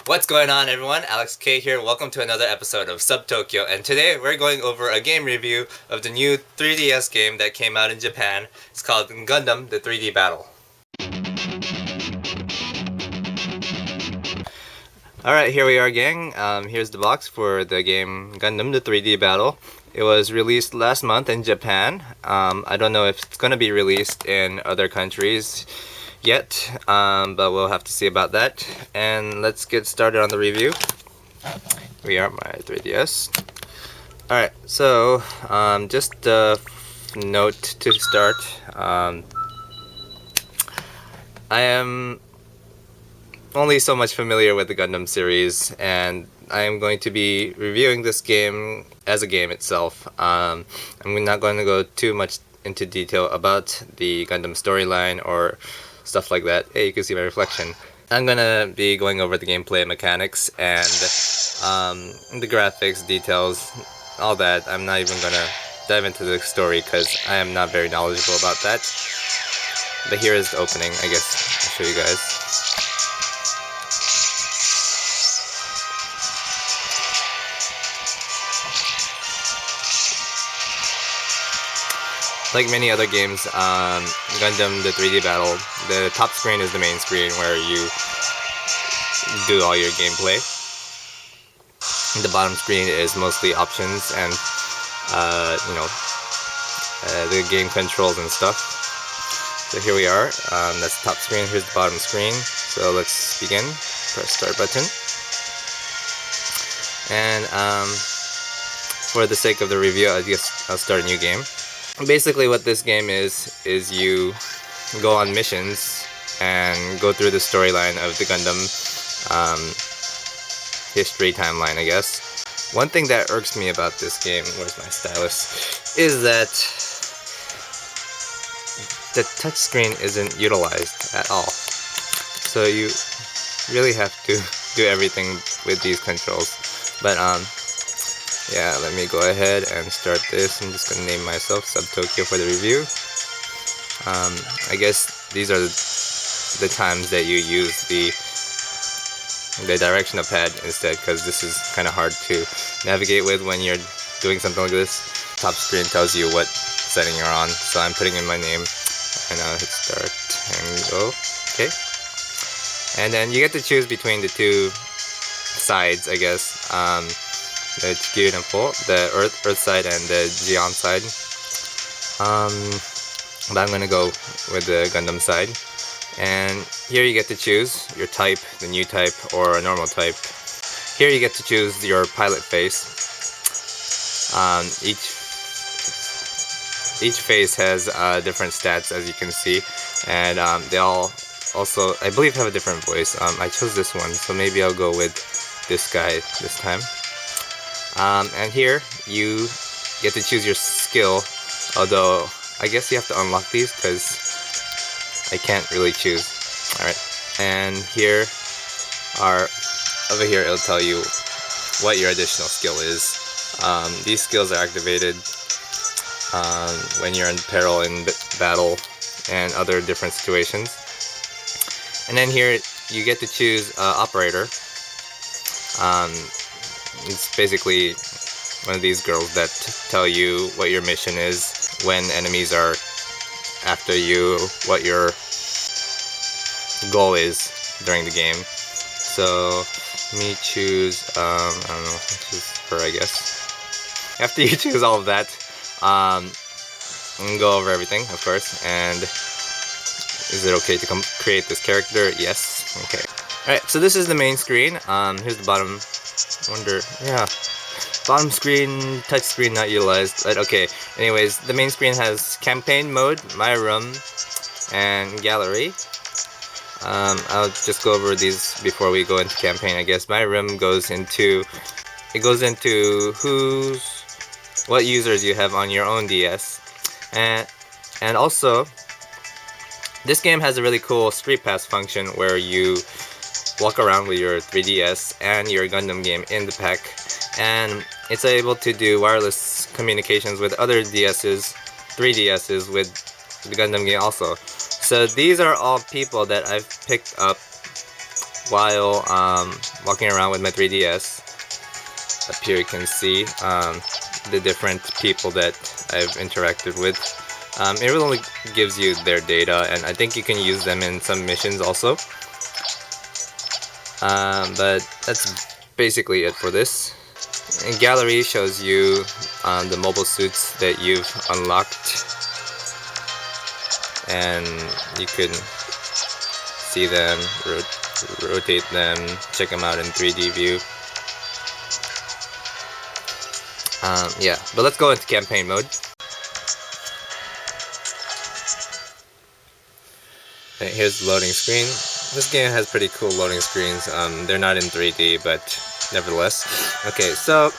What's going on, everyone? Alex K here. Welcome to another episode of Subtokyo, and today we're going over a game review of the new 3DS game that came out in Japan. It's called Gundam: The 3D Battle. Alright, here we are, gang. Here's the box for the game Gundam: The 3D Battle. It was released last month in Japan. I don't know if it's going to be released in other countries yet, but we'll have to see about that. And let's get started on the review. Here we are, my 3DS. Alright, so just a note to start. I am only so much familiar with the Gundam series, and I am going to be reviewing this game as a game itself. I'm not going to go too much into detail about the Gundam storyline or stuff like that. Hey, you can see my reflection. I'm gonna be going over the gameplay mechanics and the graphics, details, all that. I'm not even gonna dive into the story because I am not very knowledgeable about that. But here is the opening, I guess. I'll show you guys. Like many other games, Gundam the 3D Battle, the top screen is the main screen where you do all your gameplay. The bottom screen is mostly options and the game controls and stuff. So here we are. That's the top screen. Here's the bottom screen. So let's begin. Press start button. And for the sake of the review, I guess I'll start a new game. Basically what this game is you go on missions and go through the storyline of the Gundam history timeline, I guess. One thing that irks me about this game, where's my stylus, is that the touchscreen isn't utilized at all. So you really have to do everything with these controls. But yeah, let me go ahead and start this. I'm just gonna name myself Subtokyo for the review. I guess these are the times that you use the directional pad instead, because this is kind of hard to navigate with when you're doing something like this. Top screen tells you what setting you're on, so I'm putting in my name, and I'll hit start and go. Okay, and then you get to choose between the two sides, I guess. The Gundam, the Earth side and the Zeon side. But I'm gonna go with the Gundam side. And here you get to choose your type, the new type or a normal type. Here you get to choose your pilot face. Each face has different stats, as you can see, and they all also, I believe, have a different voice. I chose this one, so maybe I'll go with this guy this time. And here you get to choose your skill, although I guess you have to unlock these because I can't really choose. Alright, and here over here it'll tell you what your additional skill is. These skills are activated when you're in peril in battle and other different situations. And then here you get to choose operator. It's basically one of these girls that tell you what your mission is, when enemies are after you, what your goal is during the game. So let me choose, I don't know, choose her, I guess. After you choose all of that, I'm gonna go over everything, of course. And is it okay to create this character? Yes. Okay. Alright, so this is the main screen. Here's the bottom. Yeah, bottom screen, touch screen not utilized, but okay. Anyways, the main screen has campaign mode, my room, and gallery. I'll just go over these before we go into campaign, I guess. My room goes into what users you have on your own DS, and also this game has a really cool Streetpass function where you walk around with your 3DS and your Gundam game in the pack, and it's able to do wireless communications with other DS's, 3DS's with the Gundam game also. So these are all people that I've picked up while walking around with my 3DS. Up here you can see the different people that I've interacted with. It really gives you their data, and I think you can use them in some missions also. But that's basically it for this. And gallery shows you the mobile suits that you've unlocked, and you can see them, rotate them, check them out in 3D view. Yeah, but let's go into campaign mode. Okay, here's the loading screen. This game has pretty cool loading screens. They're not in 3D, but nevertheless. Okay, so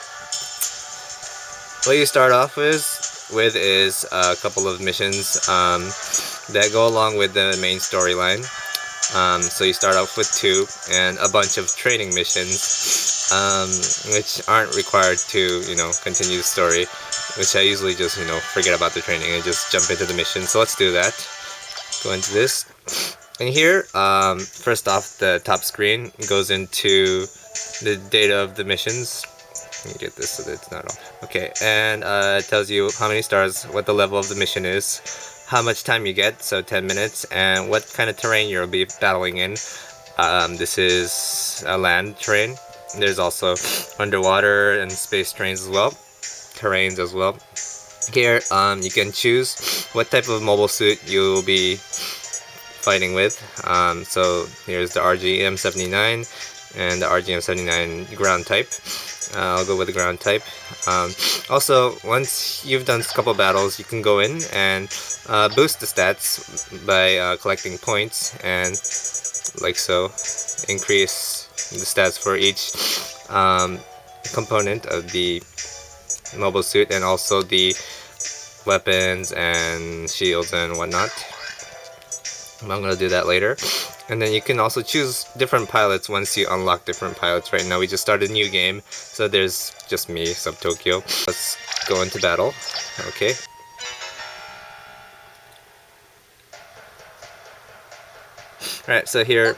what you start off with is a couple of missions that go along with the main storyline. So you start off with 2 and a bunch of training missions, which aren't required to, continue the story, which I usually just, forget about the training and just jump into the mission. So let's do that. Go into this. And here, first off, the top screen goes into the data of the missions. Let me get this so that it's not off. Okay, and it tells you how many stars, what the level of the mission is, how much time you get, so 10 minutes, and what kind of terrain you'll be battling in. This is a land terrain. There's also underwater and space terrains as well. Here, you can choose what type of mobile suit you'll be fighting with. So here's the RGM-79 and the RGM-79 ground type. I'll go with the ground type. Also, once you've done a couple battles, you can go in and boost the stats by collecting points, and like so, increase the stats for each component of the mobile suit, and also the weapons and shields and whatnot. I'm going to do that later. And then you can also choose different pilots once you unlock different pilots. Right now we just started a new game, so there's just me, Subtokyo. Let's go into battle. Okay. Alright, so here,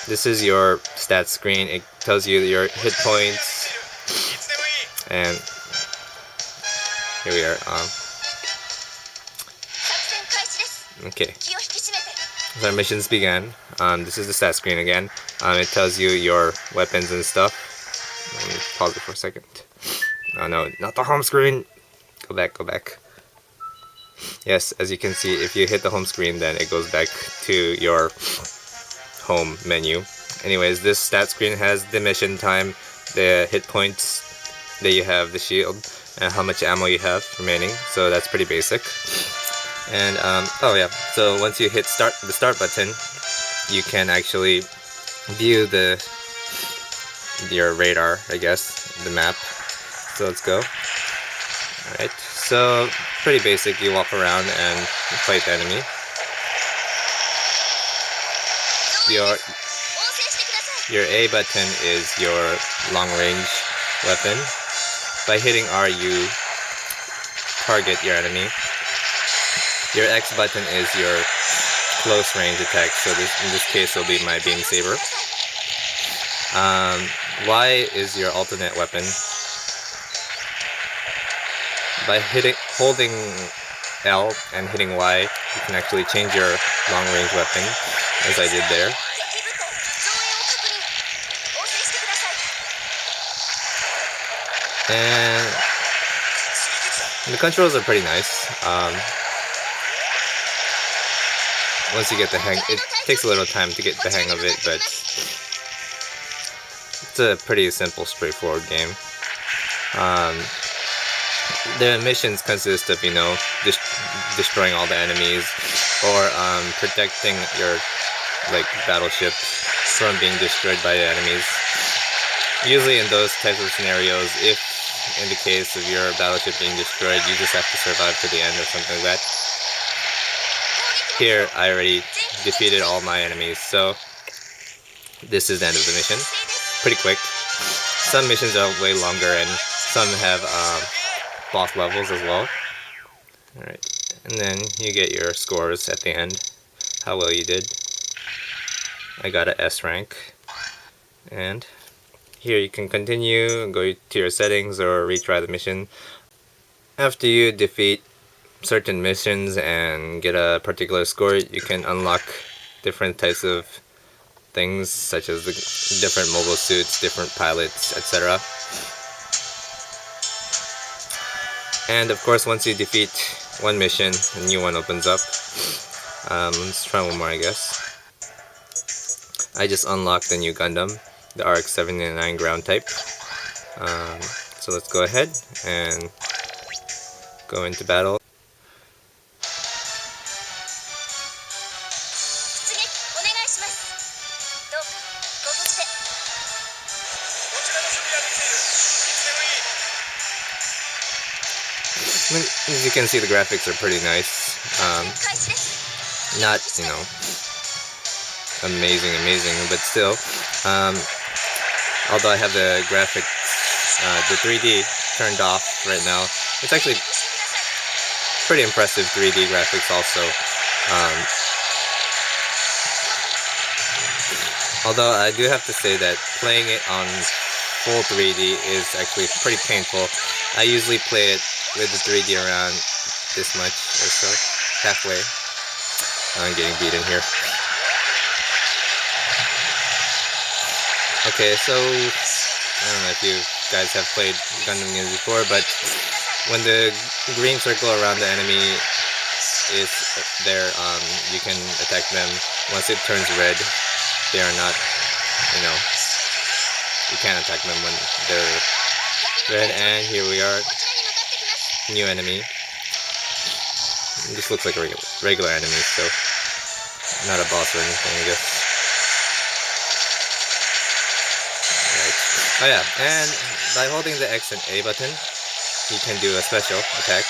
this is your stats screen. It tells you your hit points, and here we are. Okay, so our missions began. This is the stat screen again. It tells you your weapons and stuff. Let me pause it for a second. Oh no, not the home screen! Go back. Yes, as you can see, if you hit the home screen, then it goes back to your home menu. Anyways, this stat screen has the mission time, the hit points that you have, the shield, and how much ammo you have remaining. So that's pretty basic. And oh yeah, so once you hit the start button, you can actually view your radar, I guess, the map. So let's go. Alright, so pretty basic. You walk around and fight the enemy. Your A button is your long range weapon. By hitting R, you target your enemy. Your X button is your close range attack, so in this case it'll be my beam saber. Y is your alternate weapon. By holding L and hitting Y, you can actually change your long range weapon, as I did there. And the controls are pretty nice. Once you get the hang, it takes a little time to get the hang of it, but it's a pretty simple, straightforward game. The missions consist of, destroying all the enemies, or protecting your battleships from being destroyed by the enemies. Usually in those types of scenarios, if in the case of your battleship being destroyed, you just have to survive to the end or something like that. Here, I already defeated all my enemies, so this is the end of the mission. Pretty quick. Some missions are way longer, and some have boss levels as well. Alright, and then you get your scores at the end. how well you did. I got a S rank. And here you can continue and go to your settings or retry the mission. After you defeat certain missions and get a particular score, you can unlock different types of things, such as the different mobile suits, different pilots, etc. And of course, once you defeat one mission, a new one opens up. Let's try one more, I guess. I just unlocked the new Gundam, the RX-79 ground type. So let's go ahead and go into battle. As you can see, the graphics are pretty nice. Not, you know, amazing, but still. Although I have the graphics, the 3D turned off right now, it's actually pretty impressive 3D graphics also. Although I do have to say that playing it on full 3D is actually pretty painful. I usually play it with the 3D around this much or so, halfway. I'm getting beaten here. Okay, so I don't know if you guys have played Gundam games before, but when the green circle around the enemy is there, you can attack them. Once it turns red, they are not, you know, you can't attack them when they're red. And here we are, new enemy. This looks like a regular enemy, so not a boss or anything, I guess. Oh yeah, and by holding the X and A button, you can do a special attack.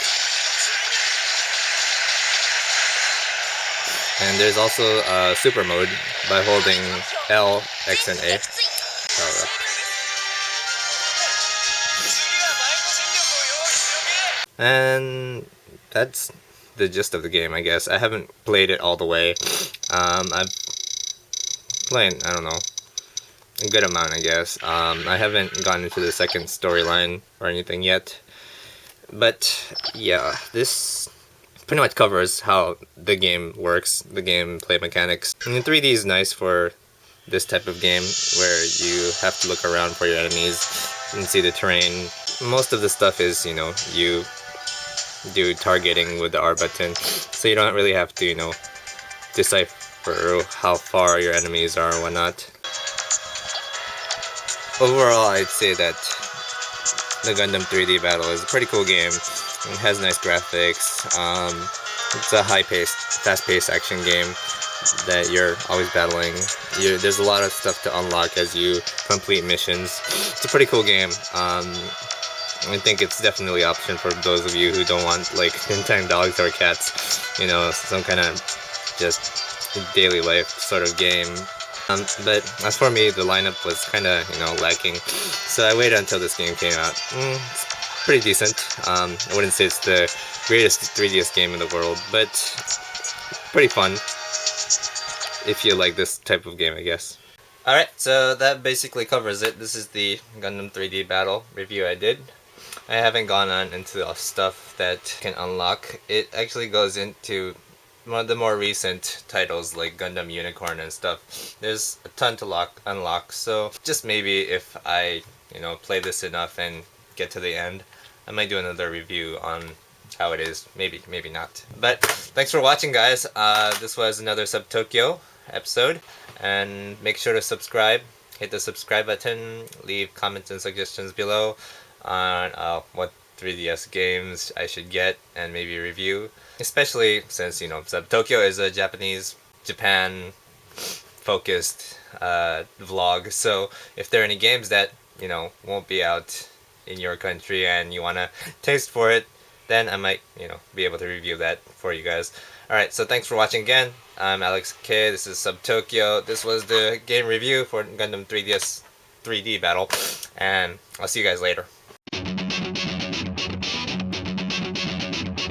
And there's also a super mode by holding L, X, and A. And that's the gist of the game, I guess. I haven't played it all the way. I've played, I don't know, a good amount, I guess. I haven't gone into the second storyline or anything yet. But yeah, this pretty much covers how the game works, the gameplay mechanics. And 3D is nice for this type of game where you have to look around for your enemies and see the terrain. Most of the stuff is, you know, you do targeting with the R button, so you don't really have to, you know, decipher how far your enemies are and whatnot. Overall, I'd say that the Gundam 3D Battle is a pretty cool game. It has nice graphics. It's a high-paced, fast-paced action game that you're always battling. There's a lot of stuff to unlock as you complete missions. It's a pretty cool game. I think it's definitely an option for those of you who don't want like 10 dogs or cats, you know, some kind of just daily life sort of game. But as for me, the lineup was kind of, you know, lacking, so I waited until this game came out. It's pretty decent. I wouldn't say it's the greatest 3DS game in the world, but pretty fun if you like this type of game, I guess. Alright, so that basically covers it. This is the Gundam 3D Battle review I did. I haven't gone on into the stuff that can unlock. It actually goes into one of the more recent titles like Gundam Unicorn and stuff. There's a ton to unlock, so just maybe if I, you know, play this enough and get to the end, I might do another review on how it is. Maybe not. But thanks for watching, guys. This was another Subtokyo episode, and make sure to subscribe. Hit the subscribe button, leave comments and suggestions below on what 3DS games I should get and maybe review, especially since, you know, Subtokyo is a Japan focused vlog, so if there are any games that, you know, won't be out in your country and you want to taste for it, then I might, you know, be able to review that for you guys. Alright, so thanks for watching again. I'm Alex K, this is Subtokyo. This was the game review for Gundam 3DS 3D Battle, and I'll see you guys later.